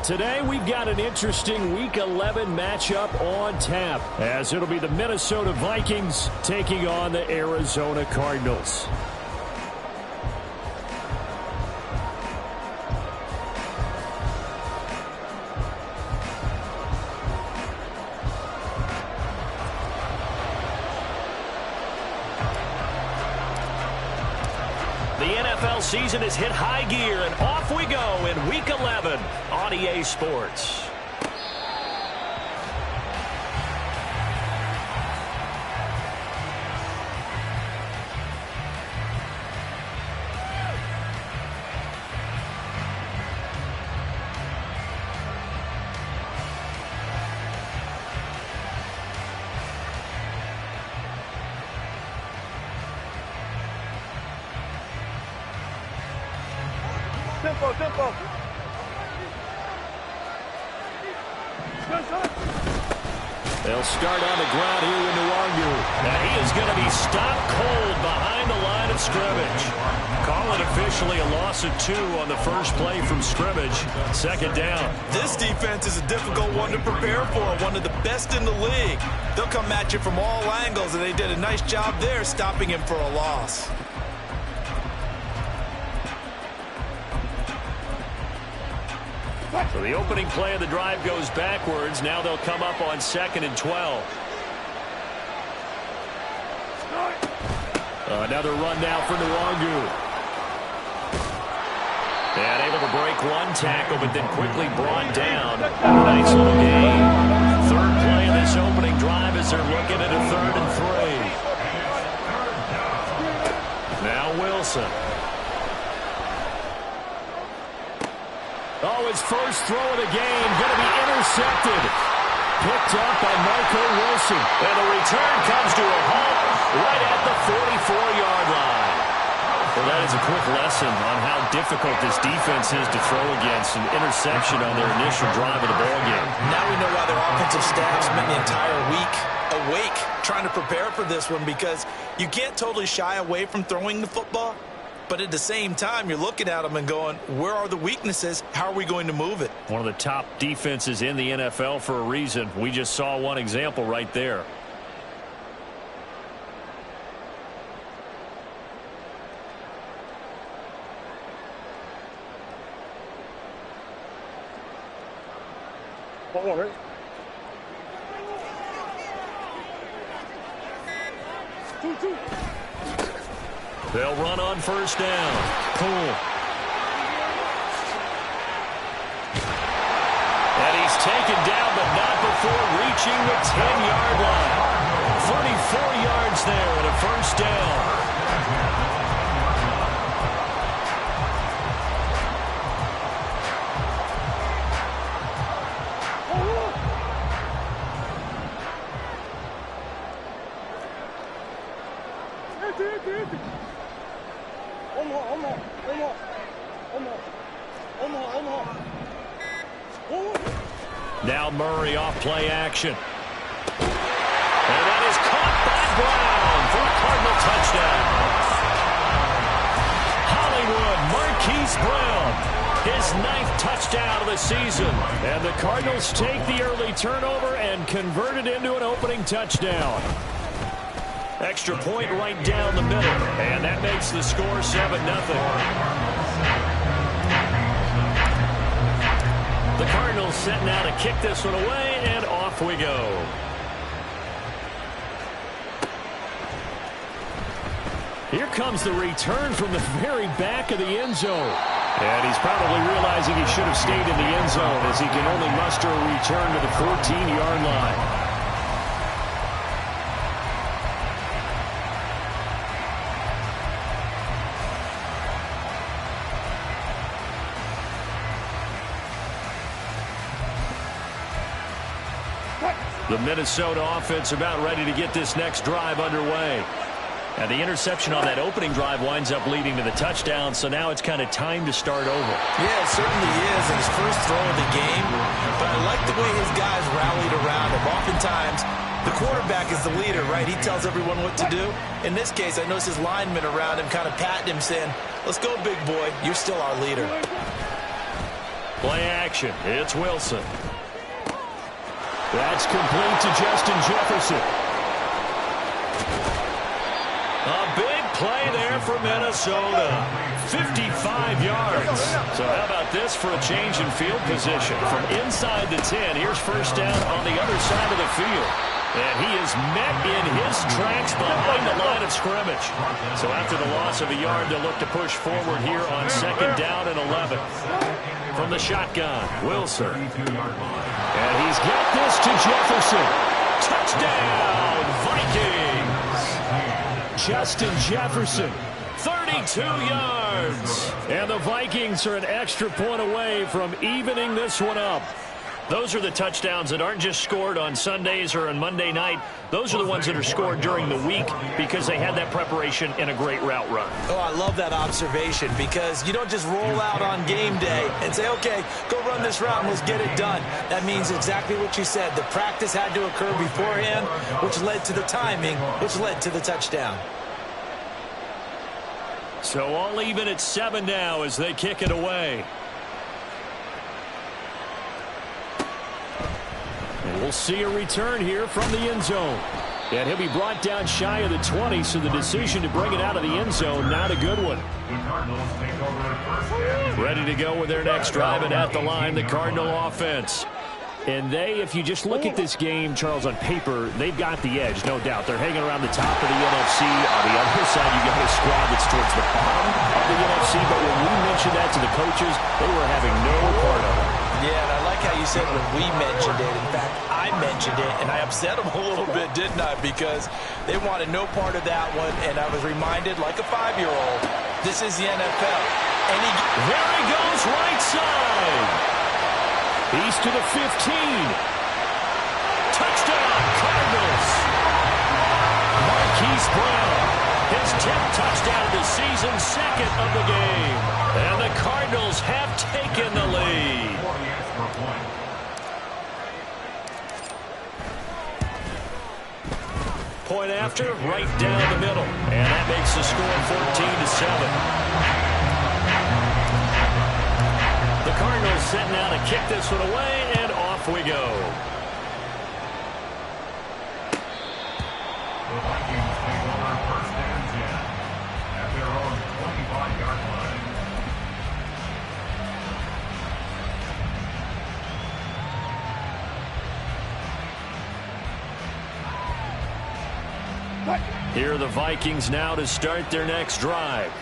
Today we've got an interesting Week 11 matchup on tap, as it'll be the Minnesota Vikings taking on the Arizona Cardinals. The NFL season has hit high gear, and off we go in Week 11 on EA Sports. Tempo. They'll start on the ground here with Nwangu. And he is going to be stopped cold behind the line of scrimmage. Call it officially a loss of 2 on the first play from scrimmage. Second down. This defense is a difficult one to prepare for, one of the best in the league. They'll come at you from all angles, and they did a nice job there stopping him for a loss. So the opening play of the drive goes backwards. Now they'll come up on 2nd and 12. Another run now for Nwangu. And able to break one tackle, but then quickly brought down. Nice little gain. Third play of this opening drive as they're looking at a 3rd and 3. Now Wilson. Oh, his first throw of the game going to be intercepted. Picked up by Marco Wilson. And the return comes to a halt right at the 44-yard line. Well, that is a quick lesson on how difficult this defense is to throw against. An interception on their initial drive of the ballgame. Now we know why their offensive staff spent the entire week awake trying to prepare for this one, because you can't totally shy away from throwing the football. But at the same time, you're looking at them and going, where are the weaknesses? How are we going to move it? One of the top defenses in the NFL for a reason. We just saw one example right there. They'll run on first down. Cool. And he's taken down, but not before reaching the 10-yard line. 34 yards there and a first down. Now Murray off play action. And that is caught by Brown for a Cardinal touchdown. Hollywood Marquise Brown, his 9th touchdown of the season. And the Cardinals take the early turnover and convert it into an opening touchdown. Extra point right down the middle. And that makes the score 7-0. The Cardinals setting out to kick this one away, and off we go. Here comes the return from the very back of the end zone. And he's probably realizing he should have stayed in the end zone, as he can only muster a return to the 14-yard line. The Minnesota offense about ready to get this next drive underway. And the interception on that opening drive winds up leading to the touchdown, so now it's kind of time to start over. Yeah, it certainly is, and his first throw of the game. But I like the way his guys rallied around him. Oftentimes, the quarterback is the leader, right? He tells everyone what to do. In this case, I noticed his linemen around him kind of patting him, saying, let's go, big boy. You're still our leader. Play action. It's Wilson. That's complete to Justin Jefferson. A big play there for Minnesota. 55 yards. So how about this for a change in field position? From inside the 10, here's first down on the other side of the field. And he is met in his tracks behind the line of scrimmage. So after the loss of a yard, they'll look to push forward here on second down and 11. From the shotgun, Wilson. And he's got this to Jefferson. Touchdown, Vikings! Justin Jefferson. 32 yards. And the Vikings are an extra point away from evening this one up. Those are the touchdowns that aren't just scored on Sundays or on Monday night. Those are the ones that are scored during the week because they had that preparation and a great route run. Oh, I love that observation because you don't just roll out on game day and say, okay, go run this route and let's get it done. That means exactly what you said. The practice had to occur beforehand, which led to the timing, which led to the touchdown. So all even at 7 now as they kick it away. And we'll see a return here from the end zone. And he'll be brought down shy of the 20, so the decision to bring it out of the end zone, not a good one. Ready to go with their next drive, and at the line, the Cardinal offense. And they, if you just look at this game, Charles, on paper, they've got the edge, no doubt. They're hanging around the top of the NFC. On the other side, you got a squad that's towards the bottom of the NFC. But when we mentioned that to the coaches, they were having no part of it. Yeah, and I like how you said when we mentioned it. In fact, I mentioned it, and I upset them a little bit, didn't I? Because they wanted no part of that one, and I was reminded, like a 5-year-old, this is the NFL. And there he goes, right side. He's to the 15. Touchdown, Cardinals. Marquise Brown. His 10th touchdown of the season, second of the game. And the Cardinals have taken the lead. Point after, right down the middle. And that makes the score 14-7. The Cardinals setting out to kick this one away, and off we go. The Vikings take over first and 10 at their own 25-yard line. Here are the Vikings now to start their next drive.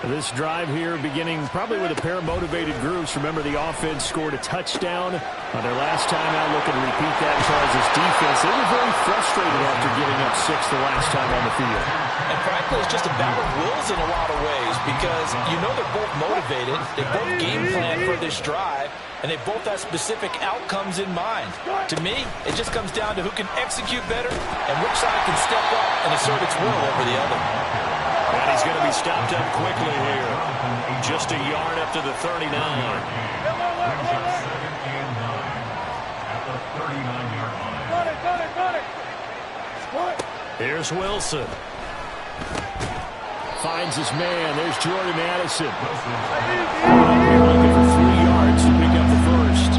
This drive here beginning probably with a pair of motivated groups. Remember, the offense scored a touchdown on their last time out. Looking to repeat that. Charles' defense, they were very frustrated after giving up 6 the last time on the field. And frankly, it's just a battle of wills in a lot of ways because you know they're both motivated. They both game plan for this drive, and they both have specific outcomes in mind. To me, it just comes down to who can execute better and which side can step up and assert its will over the other. And he's going to be stopped up quickly here. Just a yard up to the 39. Here's Wilson. Finds his man. There's Jordan Addison. Looking for 3 yards to pick up the first.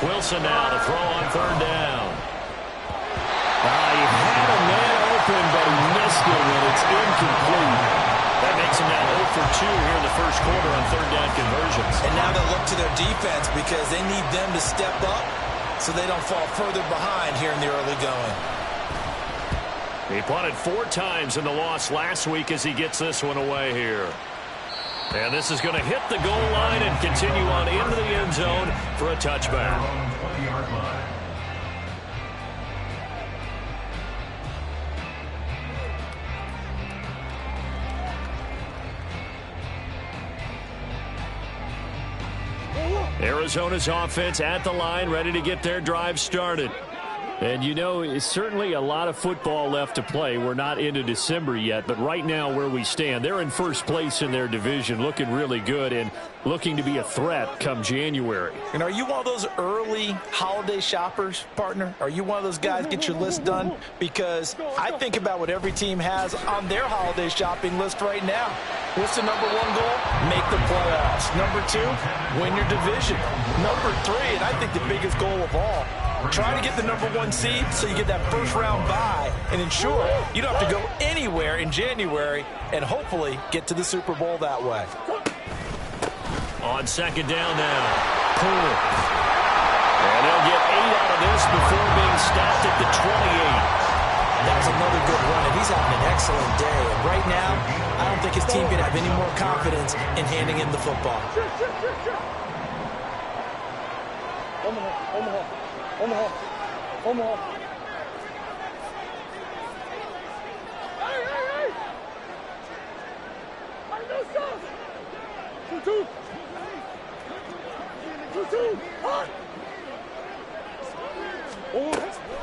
Wilson now to throw on third down. He had a man open, but he missed it, and it's incomplete. That makes him now 0 for 2 here in the first quarter on third down conversions. And now they'll look to their defense because they need them to step up so they don't fall further behind here in the early going. He punted 4 times in the loss last week as he gets this one away here. And this is going to hit the goal line and continue on into the end zone for a touchback. Arizona's offense at the line, ready to get their drive started. And, you know, it's certainly a lot of football left to play. We're not into December yet, but right now where we stand, they're in first place in their division, looking really good and looking to be a threat come January. And are you one of those early holiday shoppers, partner? Are you one of those guys get your list done? Because I think about what every team has on their holiday shopping list right now. What's the number one goal? Make the playoffs. Number two, win your division. Number three, and I think the biggest goal of all, try to get the number one seed so you get that first round bye and ensure you don't have to go anywhere in January and hopefully get to the Super Bowl that way. On second down now, Poole. And they'll get 8 out of this before being stopped at the 28. That was another good run, and he's having an excellent day. And right now, I don't think his team can have any more confidence in handing him the football.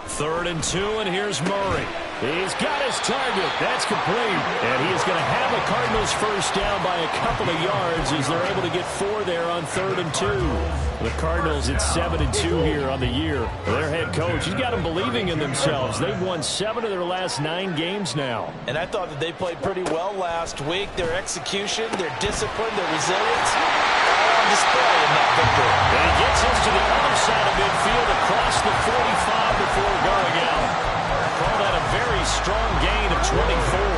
Third and 2, and here's Murray. He's got his target. That's complete. And he is going to have a Cardinals first down by a couple of yards as they're able to get 4 there on 3rd and 2. The Cardinals at 7-2 here on the year. Their head coach, he's got them believing in themselves. They've won 7 of their last 9 games now. And I thought that they played pretty well last week. Their execution, their discipline, their resilience, all on display in that victory. And he gets us to the other side of midfield across the 45 before going out. Call that a very strong gain of 24.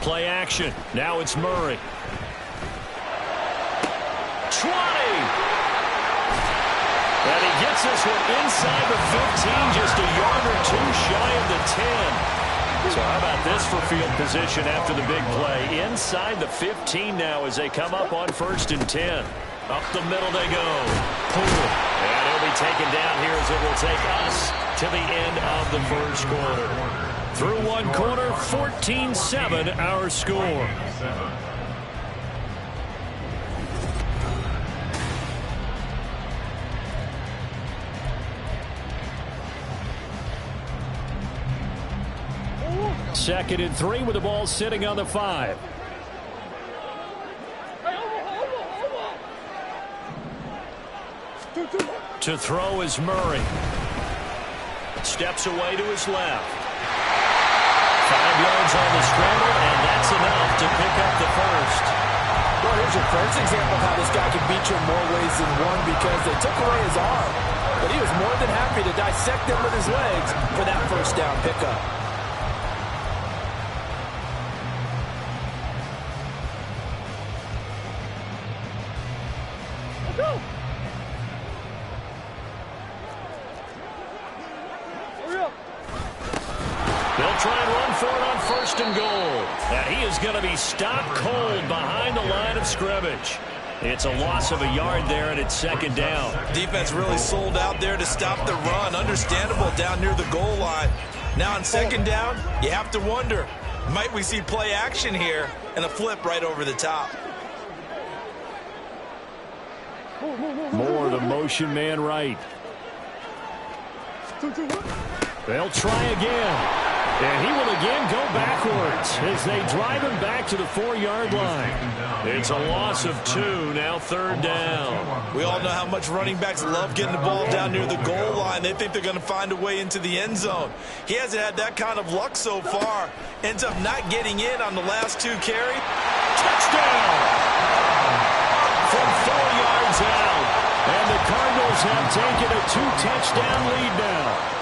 Play action. Now it's Murray. 20. And he gets this one inside the 15, just a yard or 2 shy of the 10. So how about this for field position after the big play? Inside the 15 now as they come up on 1st and 10. Up the middle they go. Poole. And he'll be taken down here as it will take us to the end of the first quarter. Through one quarter, 14-7 our score. Second and 3 with the ball sitting on the 5. To throw is Murray. Steps away to his left. 5 yards on the scramble, and that's enough to pick up the first. Well, here's your first example of how this guy can beat you in more ways than one because they took away his arm. But he was more than happy to dissect them with his legs for that first down pickup. They'll try and run for it on 1st and goal. And he is going to be stopped cold behind the line of scrimmage. It's a loss of a yard there, and it's 2nd down. Defense really sold out there to stop the run. Understandable down near the goal line. Now on 2nd down, you have to wonder, might we see play action here and a flip right over the top? More the motion man right. They'll try again. And he will again go backwards as they drive him back to the 4-yard line. It's a loss of 2, now 3rd down. We all know how much running backs love getting the ball down near the goal line. They think they're going to find a way into the end zone. He hasn't had that kind of luck so far. Ends up not getting in on the last 2 carry. Touchdown! From 4 yards out. And the Cardinals have taken a 2-touchdown lead now.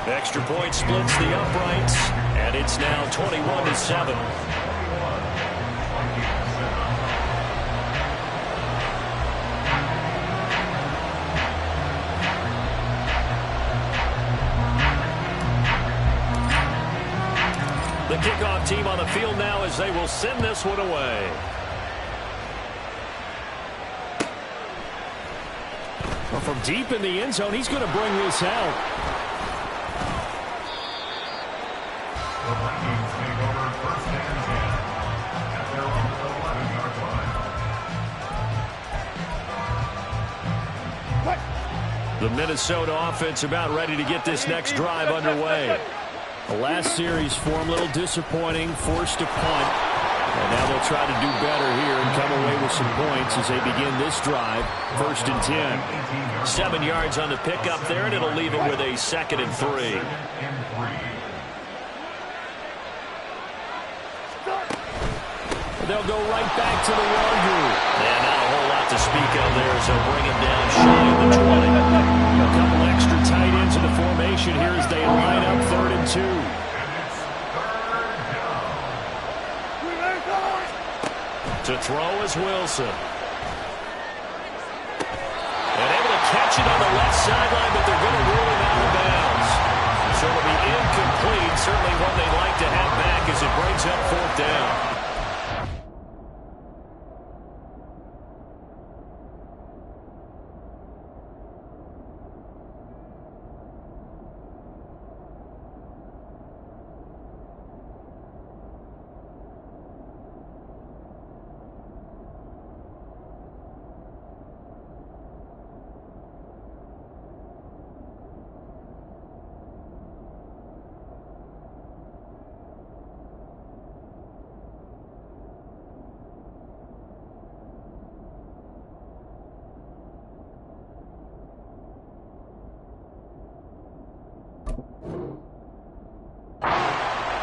Extra point splits the uprights, and it's now 21-7. The kickoff team on the field now as they will send this one away. Well, from deep in the end zone, he's going to bring this out. The Vikings take over first and 10 at their own 11-yard line. The Minnesota offense about ready to get this next drive underway. The last series for him, a little disappointing, forced a punt. And now they'll try to do better here and come away with some points as they begin this drive, first and 10. 7 yards on the pickup there, and it'll leave it with a 2nd and 3. They'll go right back to the wall group. And not a whole lot to speak of there as they'll bring him down shy of the 20. A couple extra tight ends in the formation here as they line up 3rd and 2. To throw is Wilson. And able to catch it on the left sideline, but they're going to rule him out of bounds. So it'll be incomplete. Certainly one they'd like to have back as it brings up 4th down.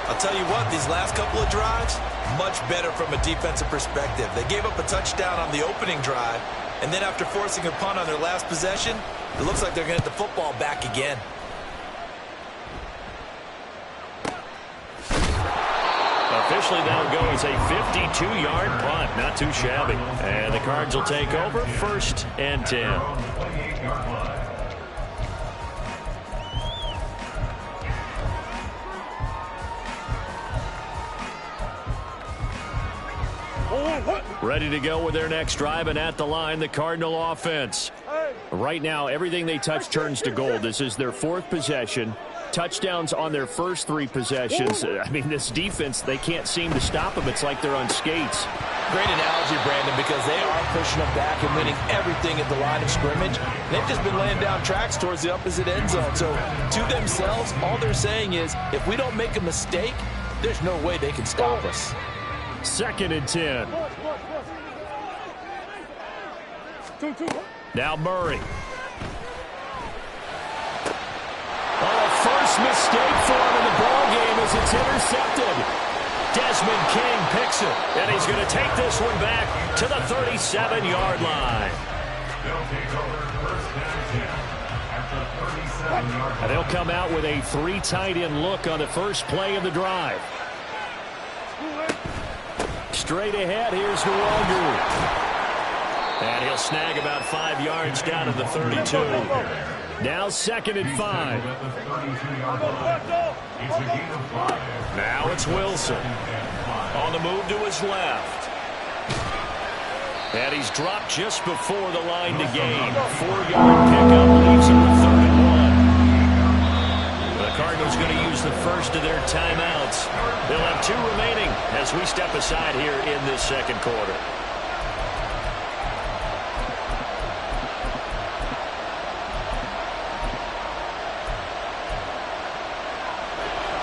I'll tell you what, these last couple of drives, much better from a defensive perspective. They gave up a touchdown on the opening drive, and then after forcing a punt on their last possession, it looks like they're going to get the football back again. Officially, that'll go as a 52-yard punt. Not too shabby. And the Cards will take over, 1st and 10. Ready to go with their next drive, and at the line, the Cardinal offense. Right now, everything they touch turns to gold. This is their 4th possession. Touchdowns on their first 3 possessions. I mean, this defense, they can't seem to stop them. It's like they're on skates. Great analogy, Brandon, because they are pushing them back and winning everything at the line of scrimmage. They've just been laying down tracks towards the opposite end zone. So, to themselves, all they're saying is, if we don't make a mistake, there's no way they can stop us. 2nd and 10. Now Murray. Oh, first mistake for him in the ballgame as it's intercepted. Desmond King picks it, and he's going to take this one back to the 37-yard line. And they'll come out with a 3 tight end look on the first play of the drive. Straight ahead, here's Nwogu. And he'll snag about 5 yards down at the 32. Now 2nd and 5. Now it's Wilson. On the move to his left. And he's dropped just before the line to gain. 4-yard pickup leaves him with 3rd and 1. The Cardinals going to use the first of their timeouts. They'll have 2 remaining as we step aside here in this 2nd quarter.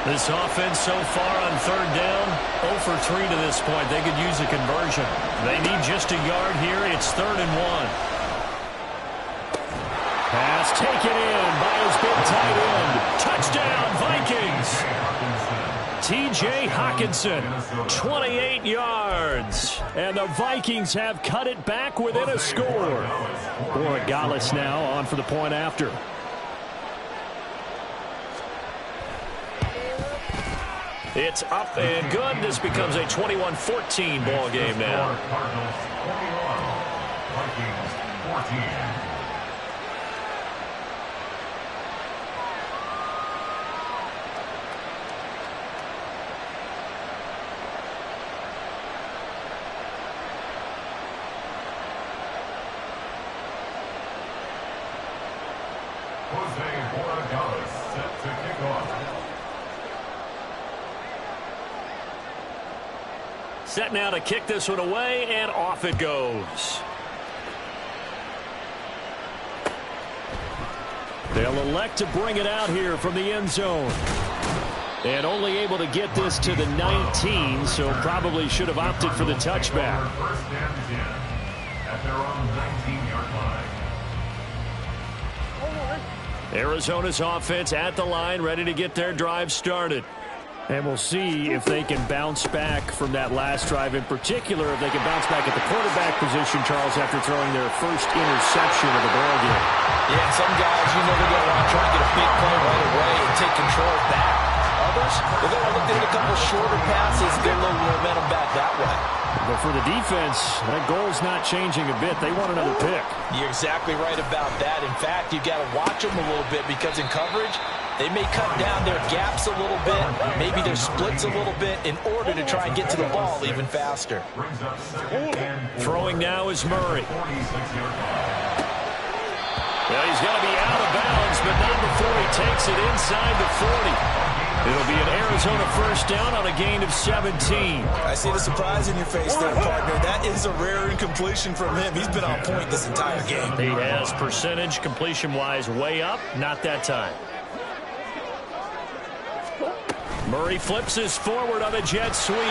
This offense so far on 3rd down, 0 for 3 to this point. They could use a conversion. They need just a yard here. It's 3rd and 1. Pass taken in by his big tight end. Touchdown, Vikings. T.J. Hockenson, 28 yards. And the Vikings have cut it back within a score. Borregales now on for the point after. It's up and good. This becomes a 21-14 ball game now. Cardinals 21, Vikings 14. set to kick off. Set now to kick this one away, and off it goes. They'll elect to bring it out here from the end zone. And only able to get this to the 19, so probably should have opted for the touchback. First and 10 at their own 19-yard line. Arizona's offense at the line, ready to get their drive started. And we'll see if they can bounce back from that last drive, in particular if they can bounce back at the quarterback position, Charles, after throwing their first interception of the ballgame. Yeah, some guys, they're going to want to try and get a big play right away and take control back. Others, they're going to look at a couple shorter passes, get a little momentum back that way. But for the defense, that goal's not changing a bit. They want another pick. You're exactly right about that. In fact, you've got to watch them a little bit because in coverage, they may cut down their gaps a little bit, maybe their splits a little bit in order to try and get to the ball even faster. Throwing now is Murray. Well, he's going to be out of bounds, but not before he takes it inside the 40. It'll be an Arizona first down on a gain of 17. I see the surprise in your face there, partner. That is a rare incompletion from him. He's been on point this entire game. He has percentage completion-wise way up, not that time. Murray flips his forward on a jet sweep. And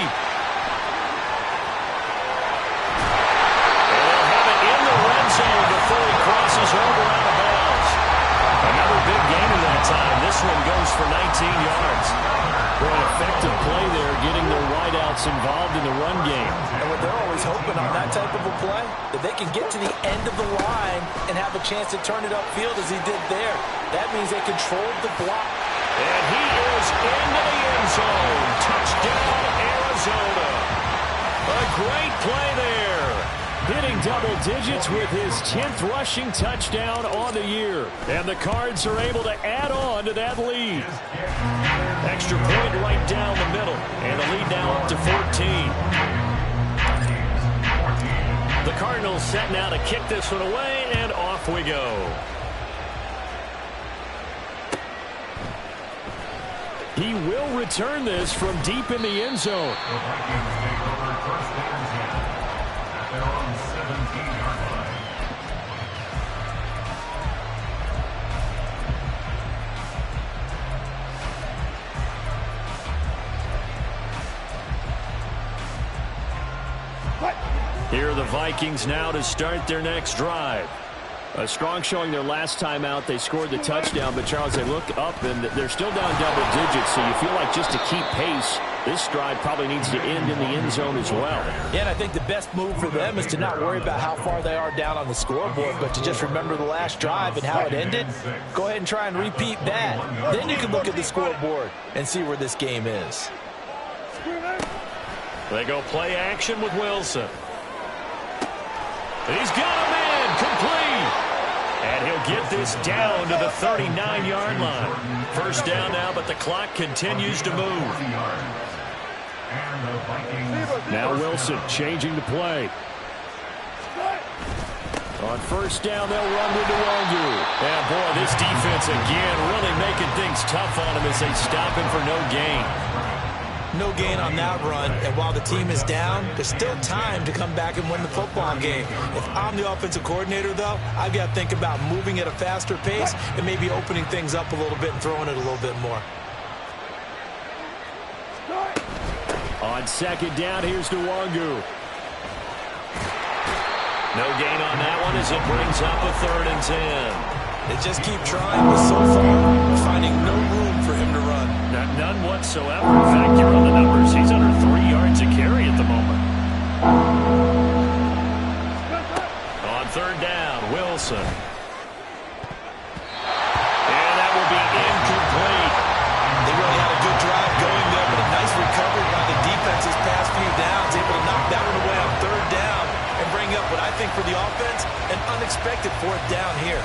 they'll have it in the red zone before he crosses over out of bounds. Another big gain in that time. This one goes for 19 yards. Boy, an effective play there, getting their wideouts involved in the run game. And what they're always hoping on that type of a play, that they can get to the end of the line and have a chance to turn it upfield as he did there. That means they controlled the block. And he is into the end zone. Touchdown, Arizona. A great play there. Hitting double digits with his 10th rushing touchdown on the year. And the Cards are able to add on to that lead. Extra point right down the middle. And the lead now up to 14. The Cardinals set now to kick this one away, and off we go. He will return this from deep in the end zone. The Vikings take over first and 10 at their own 17-yard line. Here are the Vikings now to start their next drive. A strong showing their last time out. They scored the touchdown, but Charles, they look up and they're still down double digits, so you feel like just to keep pace, this drive probably needs to end in the end zone as well. Yeah, and I think the best move for them is to not worry about how far they are down on the scoreboard, but to just remember the last drive and how it ended. Go ahead and try and repeat that. Then you can look at the scoreboard and see where this game is. They go play action with Wilson. He's got a man complete. And he'll get this down to the 39-yard line. First down now, but the clock continues to move. Now Wilson changing the play. On first down, they'll run with Nwangwu. And boy, this defense again really making things tough on him as they stop him for no gain. No gain on that run, and while the team is down, there's still time to come back and win the football game. If I'm the offensive coordinator, though, I've got to think about moving at a faster pace and maybe opening things up a little bit and throwing it a little bit more. On second down, here's Nwangwu. No gain on that one as it brings up a 3rd and 10. They just keep trying, but so far, finding no room for him to run. None whatsoever. In fact, you run the numbers. He's under 3 yards a carry at the moment. On third down, Wilson. And that will be incomplete. They really had a good drive going there, but a nice recovery by the defense's past few downs, able to knock that one away on third down and bring up what I think for the offense, an unexpected 4th down here.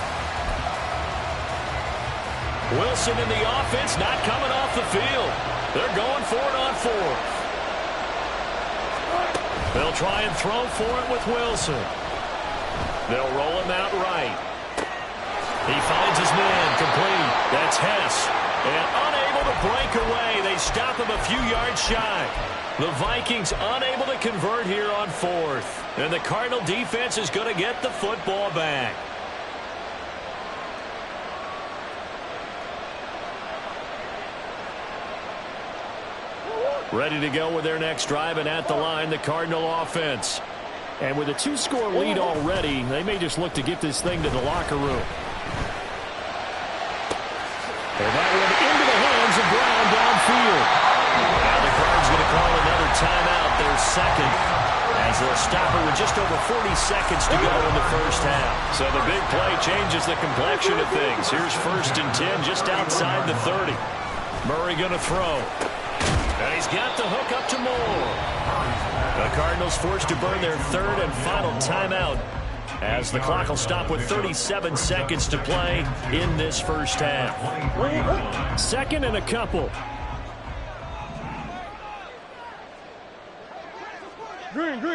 Wilson in the offense not coming off the field. They're going for it on 4th. They'll try and throw for it with Wilson. They'll roll him out right. He finds his man complete. That's Hess. And unable to break away. They stop him a few yards shy. The Vikings unable to convert here on fourth. And the Cardinal defense is going to get the football back. Ready to go with their next drive, and at the line, the Cardinal offense. And with a 2-score lead already, they may just look to get this thing to the locker room. And that one into the hands of Brown downfield. Now the Cards going to call another timeout, their second, as they'll stop it with just over 40 seconds to go in the first half. So the big play changes the complexion of things. Here's 1st and 10 just outside the 30. Murray going to throw. And he's got the hook up to Moore. The Cardinals forced to burn their 3rd and final timeout as the clock will stop with 37 seconds to play in this first half. 2nd and a couple.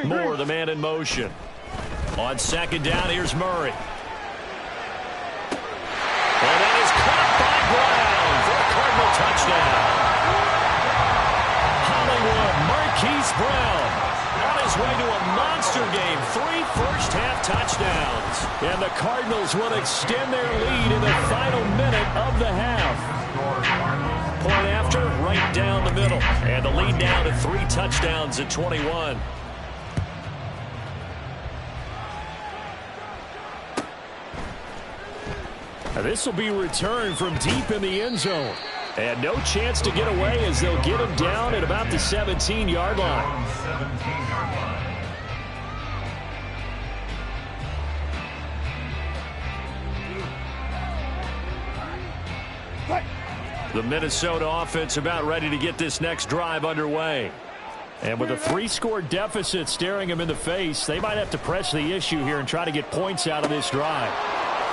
Moore, the man in motion. On 2nd down, here's Murray. And that is caught by Brown for a Cardinal touchdown. Marquise Brown on his way to a monster game. 3 first-half touchdowns. And the Cardinals will extend their lead in the final minute of the half. Point after, right down the middle. And the lead down to 3 touchdowns at 21. This will be returned from deep in the end zone. And no chance to get away as they'll get him down at about the 17-yard line. The Minnesota offense about ready to get this next drive underway. And with a 3-score deficit staring them in the face, they might have to press the issue here and try to get points out of this drive.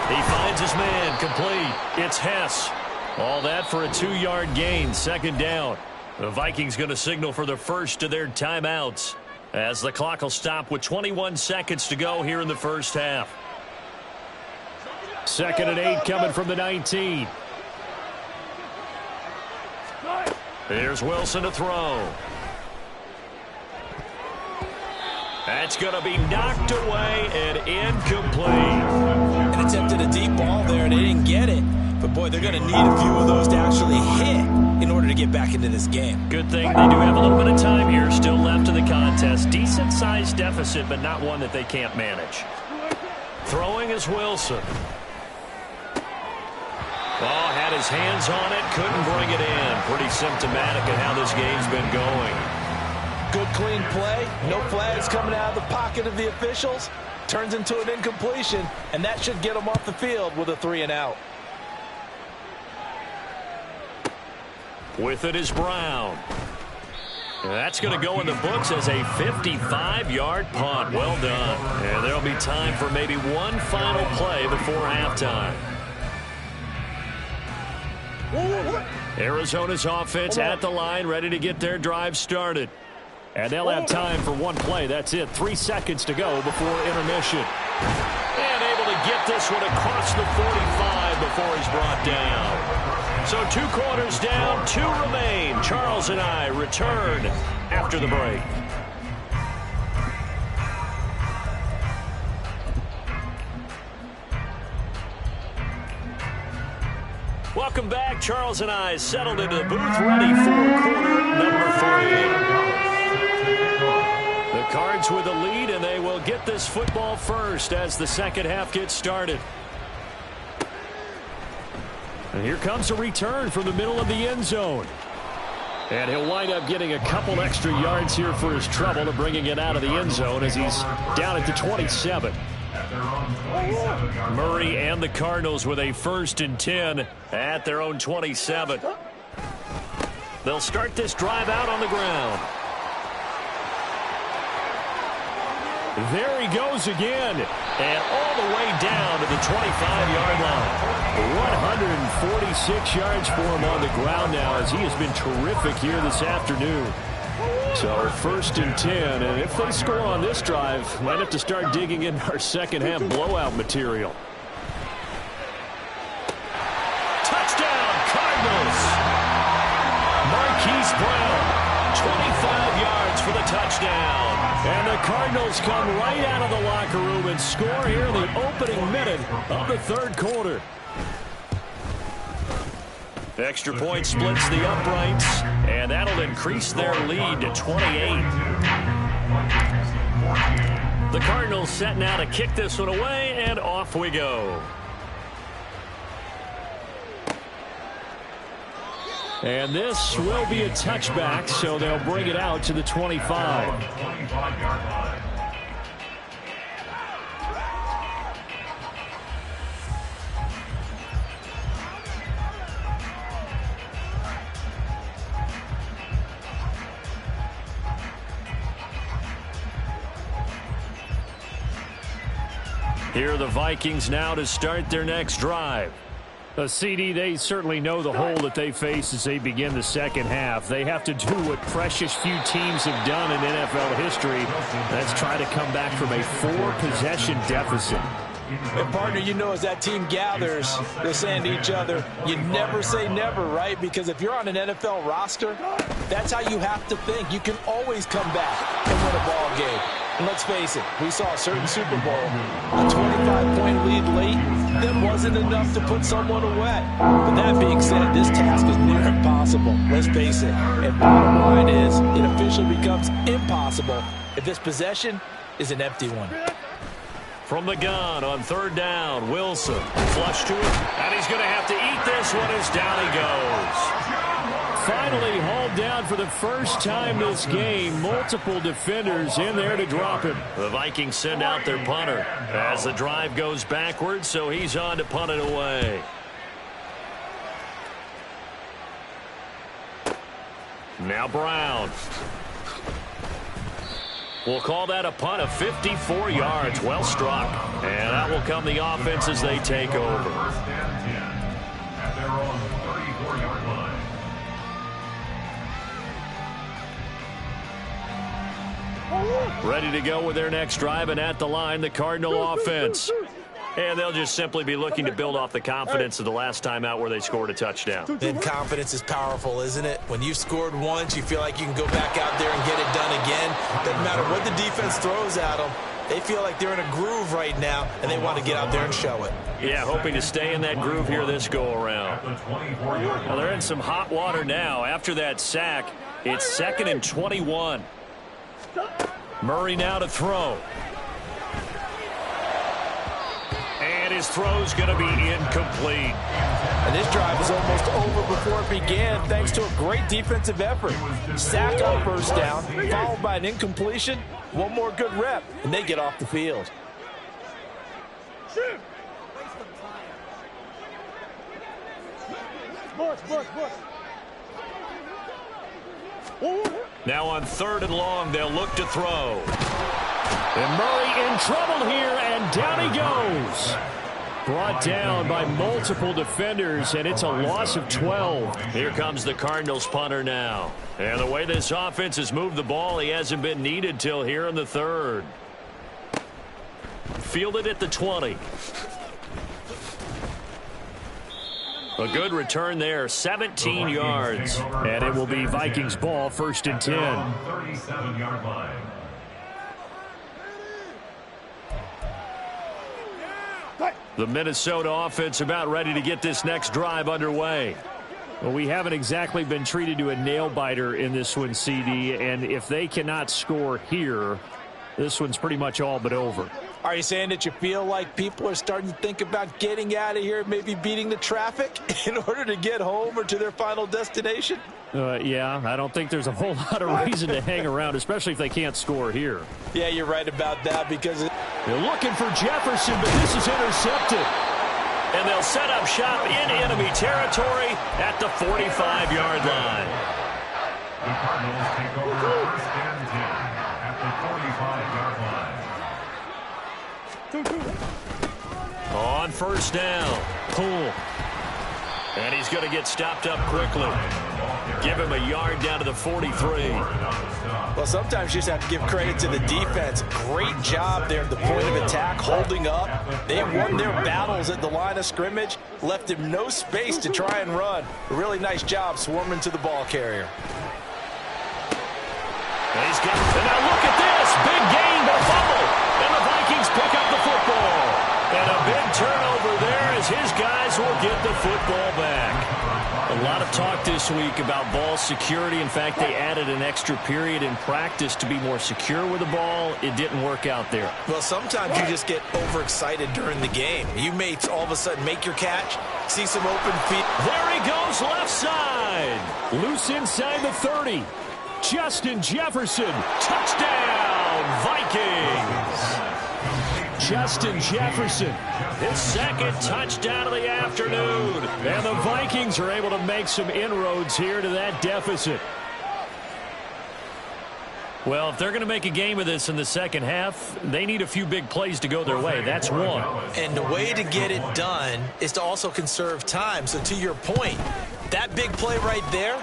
He finds his man complete. It's Hess. All that for a 2-yard gain, 2nd down. The Vikings going to signal for the first of their timeouts as the clock will stop with 21 seconds to go here in the first half. 2nd and 8 coming from the 19. Here's Wilson to throw. That's going to be knocked away and incomplete. And attempted a deep ball there, and they didn't get it. But, boy, they're going to need a few of those to actually hit in order to get back into this game. Good thing they do have a little bit of time here still left in the contest. Decent-sized deficit, but not one that they can't manage. Throwing is Wilson. Oh, had his hands on it, couldn't bring it in. Pretty symptomatic of how this game's been going. Good, clean play. No flags coming out of the pocket of the officials. Turns into an incompletion, and that should get them off the field with a 3-and-out. With it is Brown. And that's going to go in the books as a 55-yard punt. Well done. And there'll be time for maybe one final play before halftime. Arizona's offense at the line, ready to get their drive started. And they'll have time for one play. That's it. 3 seconds to go before intermission. And able to get this one across the 45 before he's brought down. So 2 quarters down, 2 remain. Charles and I return after the break. Welcome back. Charles and I settled into the booth, ready for quarter number 3. The Cards with the lead, and they will get this football first as the second half gets started. And here comes a return from the middle of the end zone. And he'll wind up getting a couple extra yards here for his trouble to bringing it out of the end zone as he's down at the 27. Murray and the Cardinals with a 1st and 10 at their own 27. They'll start this drive out on the ground. There he goes again, and all the way down to the 25-yard line. 146 yards for him on the ground now as he has been terrific here this afternoon. So 1st and 10, and if they score on this drive, might have to start digging in our second half blowout material. 25 yards for the touchdown. And the Cardinals come right out of the locker room and score here in the opening minute of the third quarter. Extra point splits the uprights, and that'll increase their lead to 28. The Cardinals set now to kick this one away, and off we go. And this will be a touchback, so they'll bring it out to the 25. Here are the Vikings now to start their next drive. CD, they certainly know the hole that they face as they begin the second half. They have to do what precious few teams have done in NFL history. That's try to come back from a 4-possession deficit. And partner, you know, as that team gathers, they're saying to each other, you never say never, right? Because if you're on an NFL roster, that's how you have to think. You can always come back and win a ball game. And let's face it, we saw a certain Super Bowl, a 25-point lead late, that wasn't enough to put someone away. But that being said, this task is near impossible. Let's face it. And bottom line is, it officially becomes impossible if this possession is an empty one. From the gun on third down, Wilson flush to it, and he's going to have to eat this one as down he goes. Finally hauled down for the first time this game. Multiple defenders in there to drop him. The Vikings send out their punter as the drive goes backwards, so he's on to punt it away. Now Brown. We'll call that a punt of 54 yards. Well struck. And that will come the offense as they take over. First and 10 at their own 34-yard line. Ready to go with their next drive, and at the line, the Cardinal offense. And they'll just simply be looking to build off the confidence of the last time out where they scored a touchdown. And confidence is powerful, isn't it? When you've scored once, you feel like you can go back out there and get it done again. Doesn't matter what the defense throws at them. They feel like they're in a groove right now, and they want to get out there and show it. Yeah, hoping to stay in that groove here this go-around. Well, they're in some hot water now. After that sack, it's 2nd and 21. Murray now to throw. And his throw's going to be incomplete. And this drive is almost over before it began thanks to a great defensive effort. Sack on first down, followed by an incompletion. One more good rep, and they get off the field. Now on 3rd and long, they'll look to throw. And Murray in trouble here, and down he goes. Brought down by multiple defenders, and it's a loss of 12. Here comes the Cardinals punter now. And the way this offense has moved the ball, he hasn't been needed till here in the 3rd. Fielded at the 20. A good return there, 17 yards. And it will be Vikings ball, 1st and 10. 37-yard line. The Minnesota offense about ready to get this next drive underway. Well, we haven't exactly been treated to a nail-biter in this one, CD, and if they cannot score here, this one's pretty much all but over. Are you saying that you feel like people are starting to think about getting out of here, maybe beating the traffic in order to get home or to their final destination? Yeah, I don't think there's a whole lot of reason to hang around, especially if they can't score here. Yeah, you're right about that because they're looking for Jefferson, but this is intercepted. And they'll set up shop in enemy territory at the 45-yard line. The Cardinals take over 1st and 10 at the 45-yard line. On 1st down, Poole. And he's going to get stopped up quickly. Give him a yard down to the 43. Well, sometimes you just have to give credit to the defense. Great job there at the point of attack, holding up. They won their battles at the line of scrimmage, left him no space to try and run. A really nice job swarming to the ball carrier. And now look at this. Big gain, but fumble. And the Vikings pick up the football. And a big turnover there as his guys will get the football back. A lot of talk this week about ball security. In fact, they added an extra period in practice to be more secure with the ball. It didn't work out there. Well, sometimes you just get overexcited during the game. You may all of a sudden make your catch, see some open feet. There he goes left side. Loose inside the 30. Justin Jefferson. Touchdown, Vikings. Justin Jefferson, his second touchdown of the afternoon. And the Vikings are able to make some inroads here to that deficit. Well, if they're going to make a game of this in the second half, they need a few big plays to go their way. That's one. And the way to get it done is to also conserve time. So to your point, that big play right there,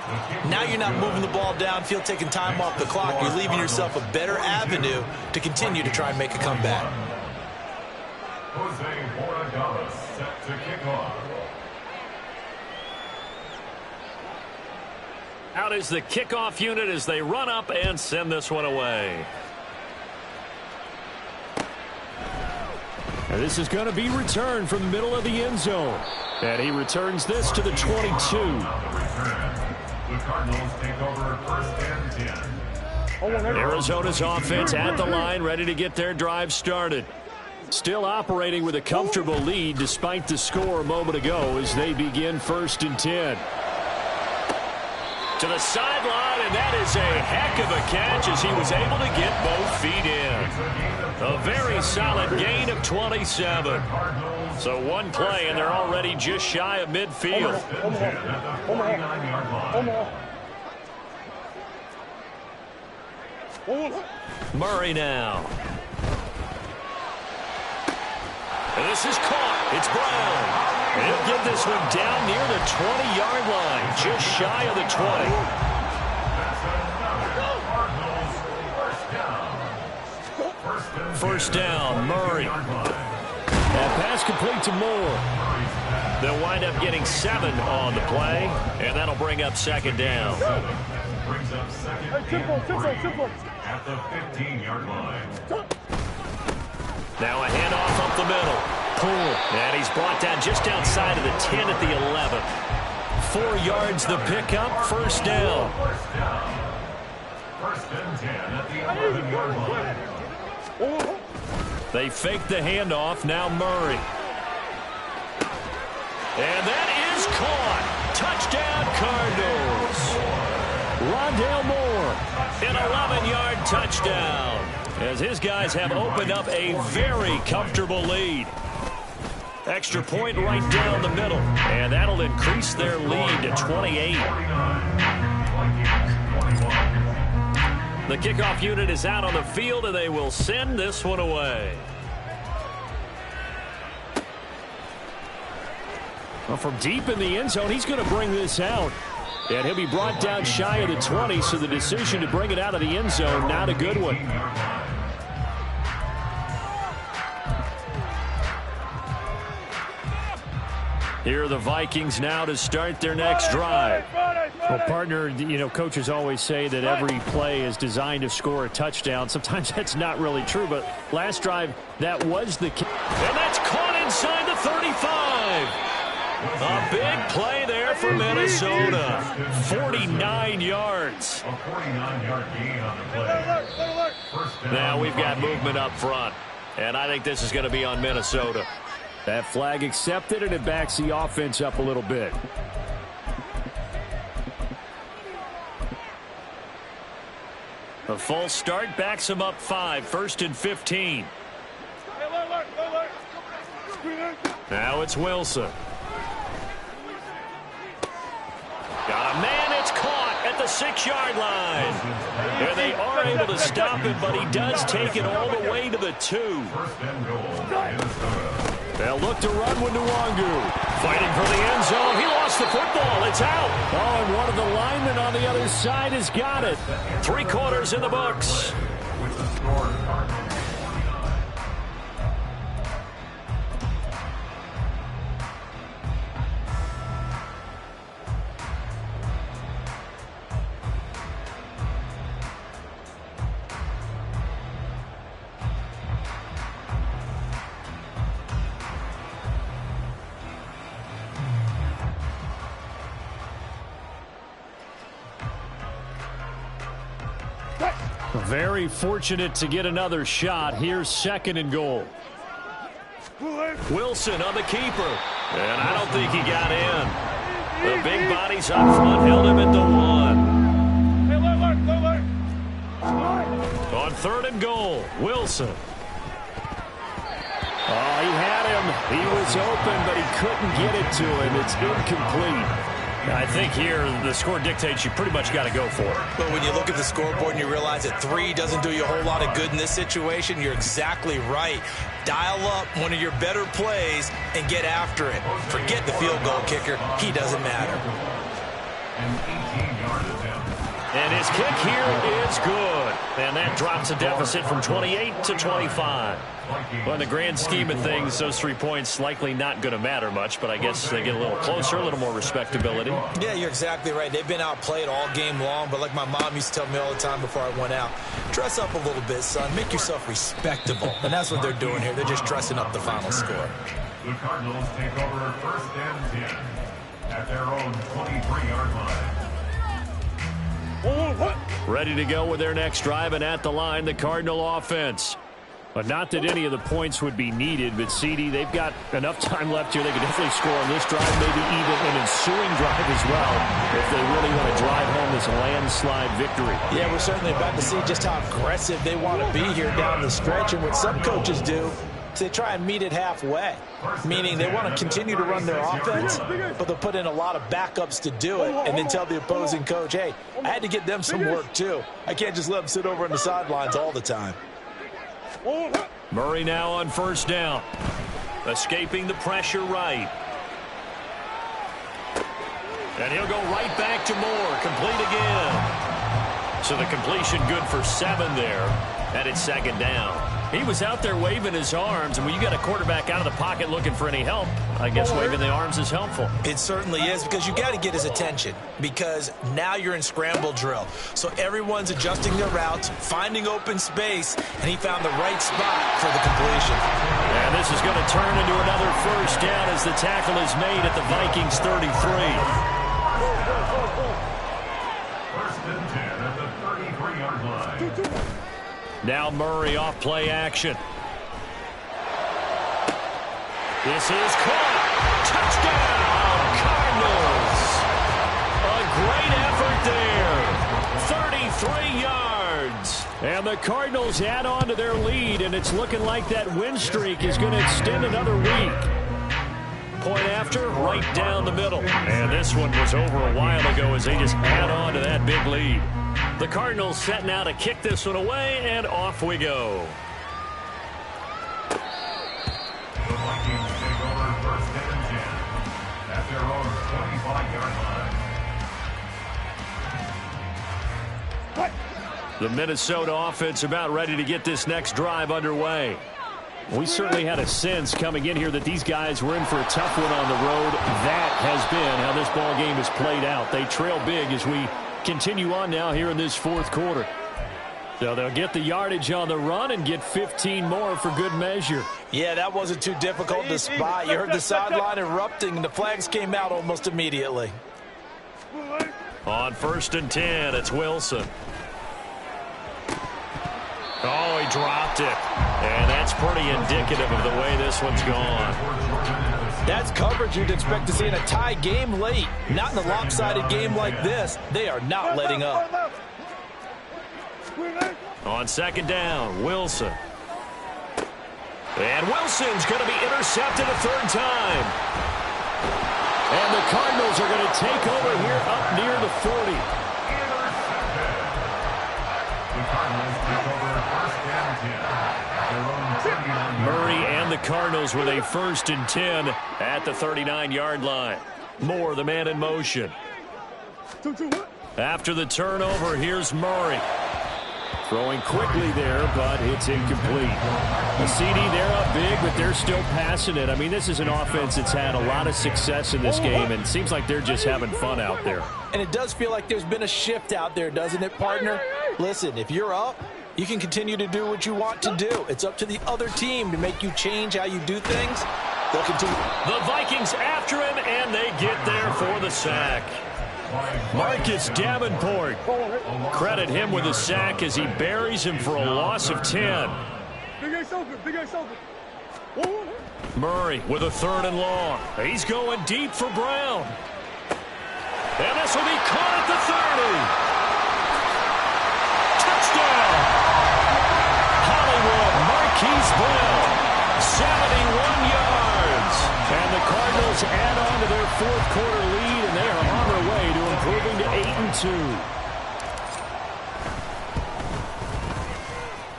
now you're not moving the ball downfield, taking time off the clock. You're leaving yourself a better avenue to continue to try and make a comeback. Jose Borregales set to kick off. Out is the kickoff unit as they run up and send this one away. And this is going to be returned from the middle of the end zone. And he returns this to the 22. The Cardinals take over first and 10. Arizona's offense at the line, ready to get their drive started. Still operating with a comfortable lead despite the score a moment ago as they begin first and 10. To the sideline, and that is a heck of a catch as he was able to get both feet in. A very solid gain of 27. So one play, and they're already just shy of midfield. Murray now. And this is caught. It's Brown. And he'll get this one down near the 20-yard line, just shy of the 20. First down, Murray. That pass complete to Moore. They'll wind up getting 7 on the play, and that'll bring up second down. Brings up second and 3 at the 15-yard line. Now a handoff up the middle. And he's brought down just outside of the 10 at the 11. 4 yards the pickup, first down. First and 10 at the 11-yard line. They fake the handoff, now Murray. And that is caught. Touchdown Cardinals. Rondale Moore, an 11-yard touchdown, as his guys have opened up a very comfortable lead. Extra point right down the middle, and that'll increase their lead to 28. The kickoff unit is out on the field, and they will send this one away. Well, from deep in the end zone, he's going to bring this out. And he'll be brought down shy of the 20, so the decision to bring it out of the end zone, not a good one. Here are the Vikings now to start their next drive. Well, partner, you know, coaches always say that every play is designed to score a touchdown. Sometimes that's not really true, but last drive, that was the case. And that's caught inside the 35. A big play there for Minnesota. 49 yards. A 49-yard gain on the play. Now we've got movement up front, and I think this is going to be on Minnesota. That flag accepted, and it backs the offense up a little bit. A false start backs them up 5, first and 15. Now it's Wilson. Got a man, it's caught at the 6-yard line. And they are able to stop him, but he does take it all the way to the 2. They'll look to run with Nwangu. Fighting for the end zone. He lost the football. It's out. Oh, and one of the linemen on the other side has got it. 3 quarters in the books. With the score, Very fortunate to get another shot. Here's 2nd and goal. Wilson on the keeper. And I don't think he got in. The big bodies up front held him at the 1. On 3rd and goal, Wilson. Oh, he had him. He was open, but he couldn't get it to him. It's incomplete. I think here the score dictates you pretty much got to go for it. But when you look at the scoreboard and you realize that 3 doesn't do you a whole lot of good in this situation, you're exactly right. Dial up one of your better plays and get after it. Forget the field goal kicker. He doesn't matter. And his kick here is good. And that drops a deficit from 28 to 25. Well, in the grand scheme of things, those 3 points likely not going to matter much, but I guess they get a little closer, a little more respectability. Yeah, you're exactly right. They've been outplayed all game long, but like my mom used to tell me all the time before I went out, dress up a little bit, son. Make yourself respectable. And that's what they're doing here. They're just dressing up the final score. The Cardinals take over 1st and 10 at their own 23-yard line. Ready to go with their next drive, and at the line, the Cardinal offense. But not that any of the points would be needed, but CD, they've got enough time left here. They could definitely score on this drive, maybe even an ensuing drive as well, if they really want to drive home this landslide victory. Yeah, we're certainly about to see just how aggressive they want to be here down the stretch. And what some coaches do is they try and meet it halfway, meaning they want to continue to run their offense, but they'll put in a lot of backups to do it and then tell the opposing coach, hey, I had to get them some work too. I can't just let them sit over on the sidelines all the time. Murray now on 1st down. Escaping the pressure right. And he'll go right back to Moore. Complete again. So the completion good for 7 there. And it's 2nd down. He was out there waving his arms, and when you got a quarterback out of the pocket looking for any help, I guess waving the arms is helpful. It certainly is, because you got to get his attention, because now you're in scramble drill. So everyone's adjusting their routes, finding open space, and he found the right spot for the completion. And this is going to turn into another 1st down as the tackle is made at the Vikings 33. 1st and 10 at the 33-yard line. Now Murray off play action. This is caught. Touchdown, Cardinals. A great effort there. 33 yards. And the Cardinals add on to their lead, and it's looking like that win streak is going to extend another week. Point after, right down the middle. And this one was over a while ago as they just add on to that big lead. The Cardinals set now to kick this one away, and off we go. The Vikings take over 1st and 10 at their own 25-yard line. The Minnesota offense about ready to get this next drive underway. We certainly had a sense coming in here that these guys were in for a tough one on the road. That has been how this ball game has played out. They trail big as we continue on now here in this 4th quarter. So they'll get the yardage on the run and get 15 more for good measure. Yeah, that wasn't too difficult to spot. You heard the sideline erupting, and the flags came out almost immediately. On 1st and 10, it's Wilson. Oh, he dropped it. And that's pretty indicative of the way this one's gone. That's coverage you'd expect to see in a tie game late. Not in a lopsided game like this. They are not letting up. On 2nd down, Wilson. And Wilson's going to be intercepted a 3rd time. And the Cardinals are going to take over here up near the 40. The Cardinals take over 1st and 10. Murray and the Cardinals with a 1st and 10 at the 39-yard line. Moore, the man in motion. After the turnover, here's Murray. Throwing quickly there, but it's incomplete. The CD, they're up big, but they're still passing it. I mean, this is an offense that's had a lot of success in this game, and it seems like they're just having fun out there. And it does feel like there's been a shift out there, doesn't it, partner? Listen, if you're up, you can continue to do what you want to do. It's up to the other team to make you change how you do things. They'll continue. The Vikings after him, and they get there for the sack. Marcus Davenport. Credit him with a sack as he buries him for a loss of 10. Murray with a 3rd and long. He's going deep for Brown. And this will be caught at the 30. Touchdown! Hollywood Marquise Brown, 71 yards. And the Cardinals add on to their 4th quarter lead, and they are on their way to improving to 8-2.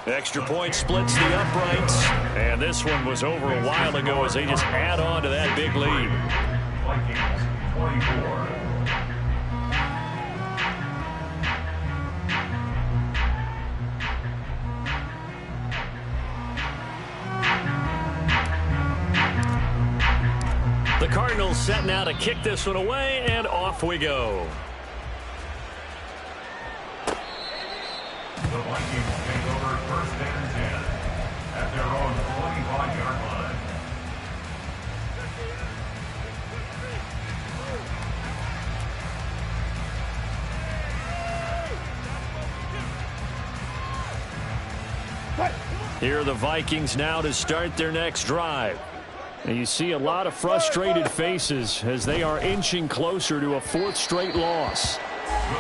Extra point splits the uprights, and this one was over a while ago as they just add on to that big lead. Vikings 24. The Cardinals set now to kick this one away, and off we go. The Vikings take over 1st and 10 at their own 45-yard line. Here are the Vikings now to start their next drive. And you see a lot of frustrated faces as they are inching closer to a 4th straight loss.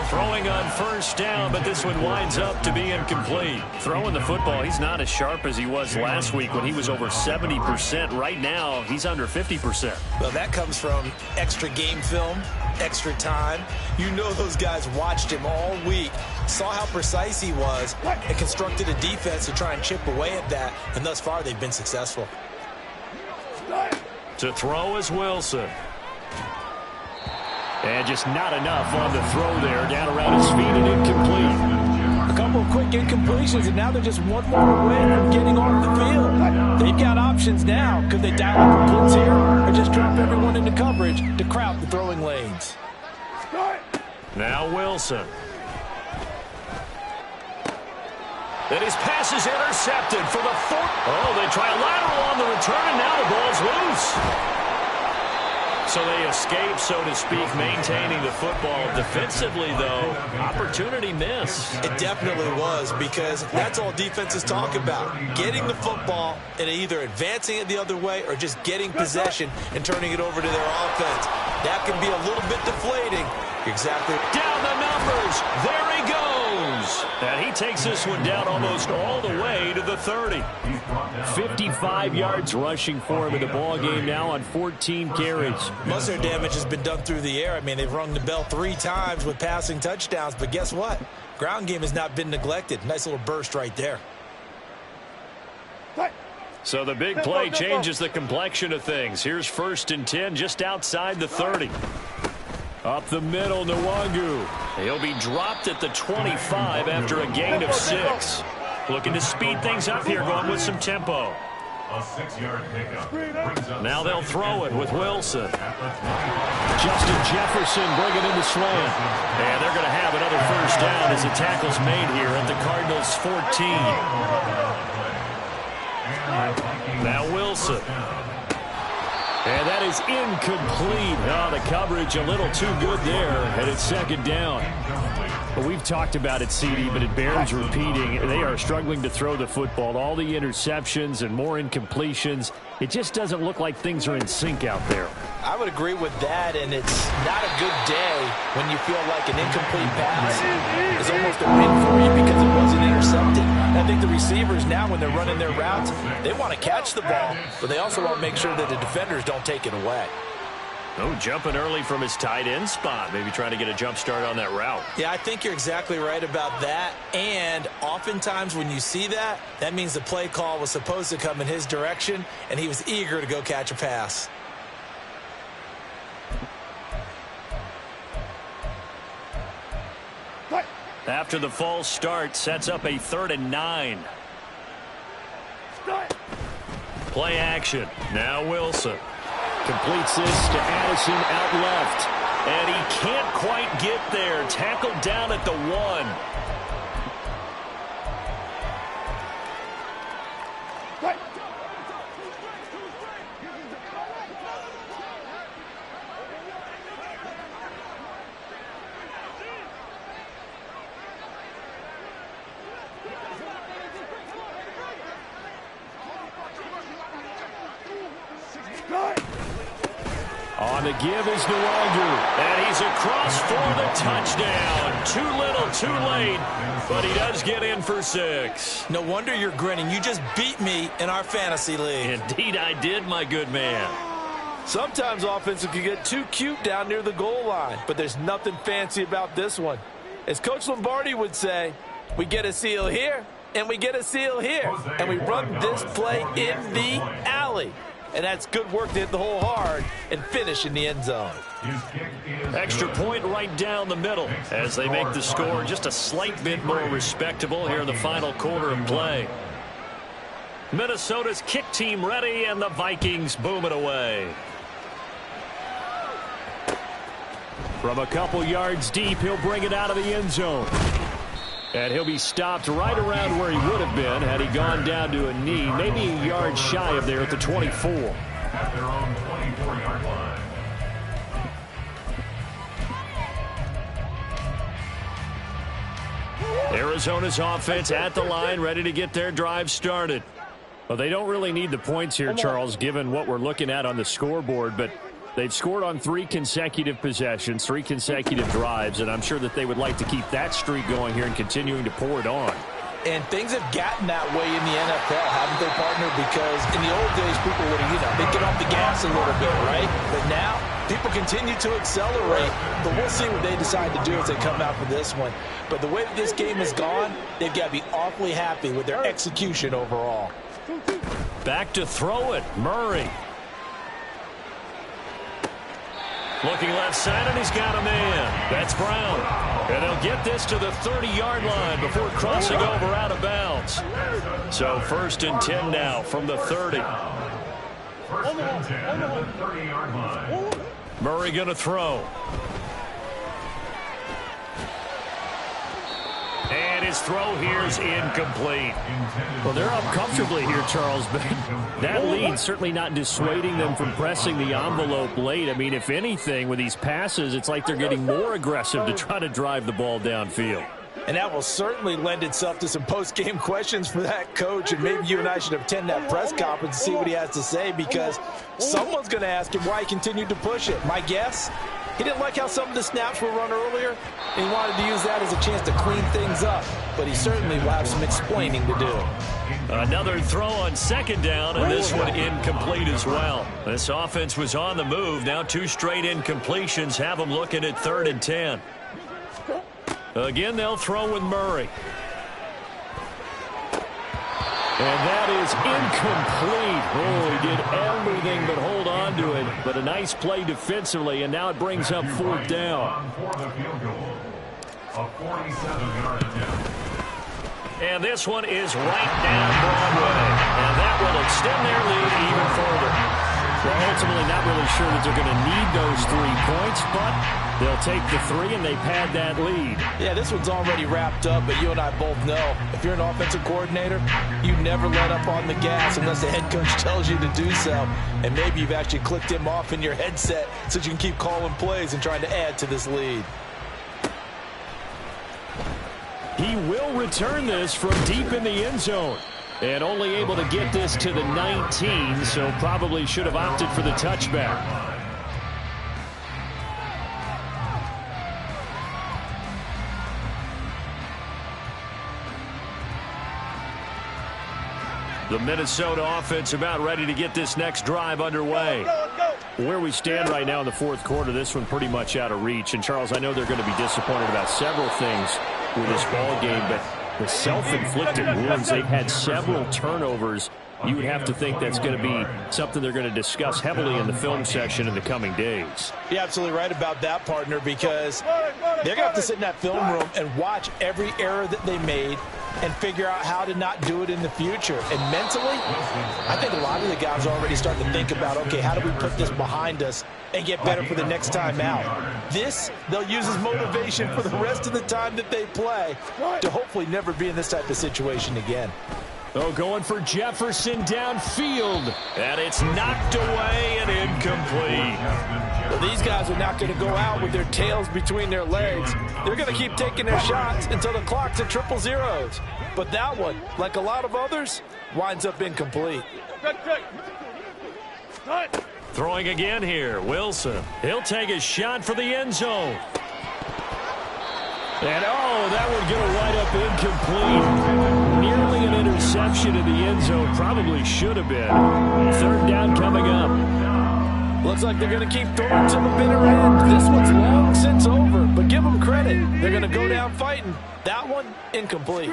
Throwing on 1st down, but this one winds up to be incomplete. Throwing the football, he's not as sharp as he was last week when he was over 70%. Right now, he's under 50%. Well, that comes from extra game film, extra time. You know those guys watched him all week, saw how precise he was, and constructed a defense to try and chip away at that, and thus far they've been successful. To throw is Wilson. And just not enough on the throw there. Down around his feet and incomplete. A couple of quick incompletions, and now they're just one more away from getting off the field. They've got options now. Could they dial up a blitz here or just drop everyone into coverage to crowd the throwing lanes? Now Wilson. And his pass is intercepted for the 4th. Oh, they try a lateral on the return, and now the ball's loose. So they escape, so to speak, maintaining the football. Defensively, though, opportunity miss. It definitely was, because that's all defenses talk about. Getting the football and either advancing it the other way or just getting possession and turning it over to their offense. That can be a little bit deflating. Exactly. Down the numbers. There he goes. And he takes this one down almost all the way to the 30. 55 yards rushing for him in the ball game now on 14 carries. Most of their damage has been done through the air. I mean, they've rung the bell 3 times with passing touchdowns, but guess what? Ground game has not been neglected. Nice little burst right there. So the big play changes the complexion of things. Here's 1st and 10 just outside the 30. Up the middle, Nwangu. He'll be dropped at the 25 after a gain of 6. Looking to speed things up here, going with some tempo. A 6-yard pickup. Now they'll throw it with Wilson. Justin Jefferson bringing in the slant. And they're going to have another 1st down as the tackle's made here at the Cardinals' 14. Now Wilson. And that is incomplete. Oh, the coverage a little too good there, and it's 2nd down. Well, we've talked about it, CD, but it bears repeating. They are struggling to throw the football. All the interceptions and more incompletions. It just doesn't look like things are in sync out there. I would agree with that, and it's not a good day when you feel like an incomplete pass is almost a win for you because it wasn't intercepted. I think the receivers now, when they're running their routes, they want to catch the ball, but they also want to make sure that the defenders don't take it away. Oh, jumping early from his tight end spot. Maybe trying to get a jump start on that route. Yeah, I think you're exactly right about that. And oftentimes when you see that, that means the play call was supposed to come in his direction, and he was eager to go catch a pass. After the false start, sets up a 3rd and 9. Play action. Now Wilson. Completes this to Addison out left. And he can't quite get there. Tackled down at the 1. On the give is Nwangu. And he's across for the touchdown. Too little, too late, but he does get in for 6. No wonder you're grinning. You just beat me in our fantasy league. Indeed I did, my good man. Sometimes offenses can get too cute down near the goal line, but there's nothing fancy about this one. As Coach Lombardi would say, we get a seal here, and we get a seal here, and we run this play in the alley. And that's good work to hit the hole hard and finish in the end zone. Extra point right down the middle as they make the score just a slight bit more respectable here in the final quarter of play. Minnesota's kick team ready, and the Vikings boom it away. From a couple yards deep, he'll bring it out of the end zone. And he'll be stopped right around where he would have been had he gone down to a knee, maybe a yard shy of there at the 24. At their own 24-yard line. Arizona's offense at the line, ready to get their drive started. Well, they don't really need the points here, Charles, given what we're looking at on the scoreboard, but they've scored on 3 consecutive possessions, 3 consecutive drives, and I'm sure that they would like to keep that streak going here and continuing to pour it on. And things have gotten that way in the NFL, haven't they, partner? Because in the old days, people would have, they'd get off the gas a little bit, right? But now, people continue to accelerate, but we'll see what they decide to do as they come out for this one. But the way that this game has gone, they've got to be awfully happy with their execution overall. Back to throw it, Murray. Looking left side, and he's got a man. That's Brown. And they'll get this to the 30-yard line before crossing over out of bounds. So 1st and 10 now from the 30. 1st and 10 at the 30-yard line. Murray going to throw. And his throw here is incomplete. Well, they're up comfortably here, Charles, but that lead certainly not dissuading them from pressing the envelope late. I mean, if anything, with these passes, it's like they're getting more aggressive to try to drive the ball downfield. And that will certainly lend itself to some post-game questions for that coach, and maybe you and I should attend that press conference and see what he has to say, because someone's going to ask him why he continued to push it. My guess, he didn't like how some of the snaps were run earlier, and he wanted to use that as a chance to clean things up. But he certainly will have some explaining to do. Another throw on 2nd down, and this one incomplete as well. This offense was on the move. Now 2 straight incompletions have them looking at 3rd and 10. Again, they'll throw with Murray. And that is incomplete. Oh, he did everything but hold on to it. But a nice play defensively, and now it brings up 4th down. For the field goal. A 47-yard attempt. And this one is right down Broadway. And that will extend their lead even further. Well, ultimately not really sure that they're going to need those 3 points, but they'll take the 3 and they pad that lead. Yeah, this one's already wrapped up, but you and I both know if you're an offensive coordinator, you never let up on the gas unless the head coach tells you to do so. And maybe you've actually clicked him off in your headset so you can keep calling plays and trying to add to this lead. He will return this from deep in the end zone. And only able to get this to the 19, so probably should have opted for the touchback. The Minnesota offense about ready to get this next drive underway. Where we stand right now in the 4th quarter, this one pretty much out of reach. And, Charles, I know they're going to be disappointed about several things with this ball game, but the self-inflicted wounds, they've had several turnovers. You would have to think that's going to be something they're going to discuss heavily in the film session in the coming days. You're absolutely right about that, partner, because they're going to have to sit in that film room and watch every error that they made and figure out how to not do it in the future. And mentally, I think a lot of the guys are already starting to think about, okay, how do we put this behind us and get better for the next time out? This, they'll use as motivation for the rest of the time that they play to hopefully never be in this type of situation again. Oh, going for Jefferson downfield. And it's knocked away and incomplete. Well, these guys are not going to go out with their tails between their legs. They're going to keep taking their shots until the clock's at 000. But that one, like a lot of others, winds up incomplete. Throwing again here, Wilson. He'll take a shot for the end zone. And, oh, that would go right up incomplete. Nearly an interception in the end zone. Probably should have been. Third down coming up. Looks like they're going to keep throwing to the bitter end. This one's long since over, but give them credit. They're going to go down fighting. That one, incomplete.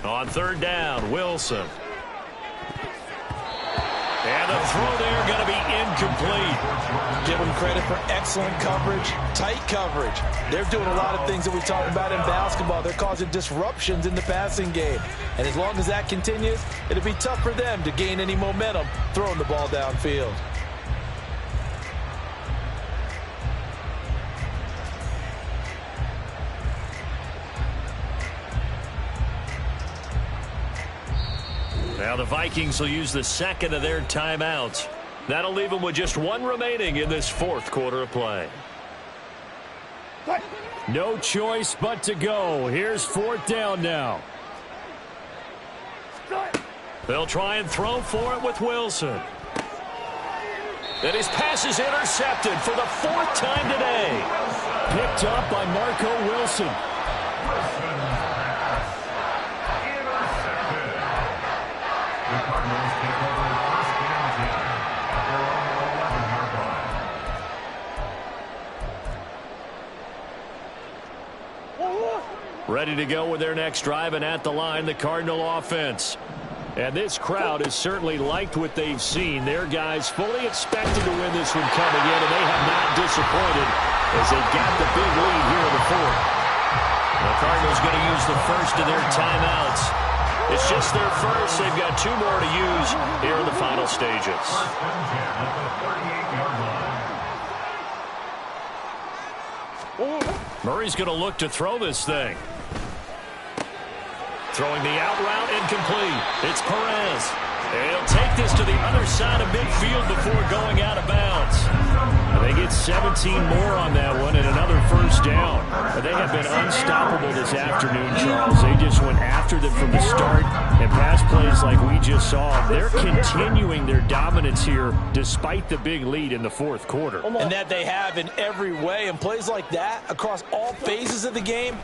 On third down, Wilson. And the throw there going to be incomplete. Give them credit for excellent coverage, tight coverage. They're doing a lot of things that we talk about in basketball. They're causing disruptions in the passing game. And as long as that continues, it'll be tough for them to gain any momentum throwing the ball downfield. Now the Vikings will use the second of their timeouts. That'll leave them with just one remaining in this fourth quarter of play. No choice but to go. Here's fourth down now. They'll try and throw for it with Wilson. And his pass is intercepted for the fourth time today. Picked up by Marco Wilson. Ready to go with their next drive, and at the line, the Cardinal offense. And this crowd has certainly liked what they've seen. Their guys fully expected to win this one coming in, and they have not disappointed as they got the big lead here in the fourth. The Cardinals going to use the first of their timeouts. It's just their first. They've got two more to use here in the final stages. Murray's going to look to throw this thing. Throwing the out route, incomplete. It's Perez. He'll take this to the other side of midfield before going out of bounds. They get 17 more on that one and another first down. But they have been unstoppable this afternoon, Charles. They just went after them from the start, and pass plays like we just saw. They're continuing their dominance here despite the big lead in the fourth quarter. And that they have in every way. And plays like that across all phases of the game,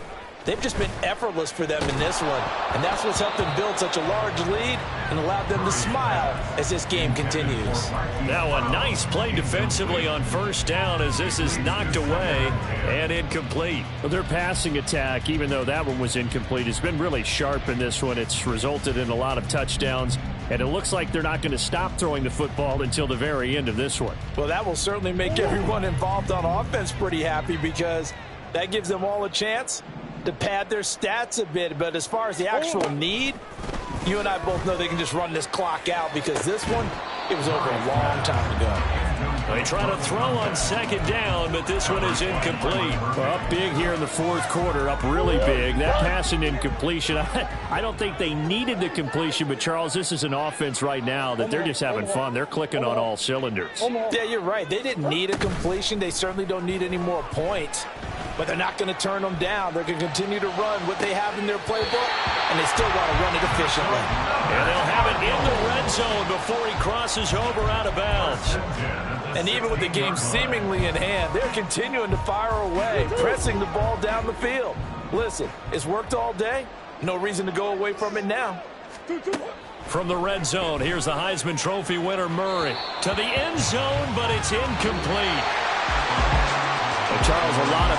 they've just been effortless for them in this one. And that's what's helped them build such a large lead and allowed them to smile as this game continues. Now a nice play defensively on first down as this is knocked away and incomplete. Well, their passing attack, even though that one was incomplete, has been really sharp in this one. It's resulted in a lot of touchdowns, and it looks like they're not going to stop throwing the football until the very end of this one. Well, that will certainly make everyone involved on offense pretty happy, because that gives them all a chance to pad their stats a bit. But as far as the actual need, you and I both know they can just run this clock out, because this one, it was over a long time ago. They try to throw on second down, but this one is incomplete. Well, up big here in the fourth quarter, up really big. That pass and incompletion, I don't think they needed the completion, but Charles, this is an offense right now that they're just having fun. They're clicking on all cylinders. Yeah, you're right. They didn't need a completion. They certainly don't need any more points. But they're not going to turn them down. They're going to continue to run what they have in their playbook, and they still want to run it efficiently. And they'll have it in the red zone before he crosses over out of bounds. And even with the game seemingly in hand, they're continuing to fire away, pressing the ball down the field. Listen, it's worked all day. No reason to go away from it now. From the red zone, here's the Heisman Trophy winner, Murray. To the end zone, but it's incomplete. Charles, a lot of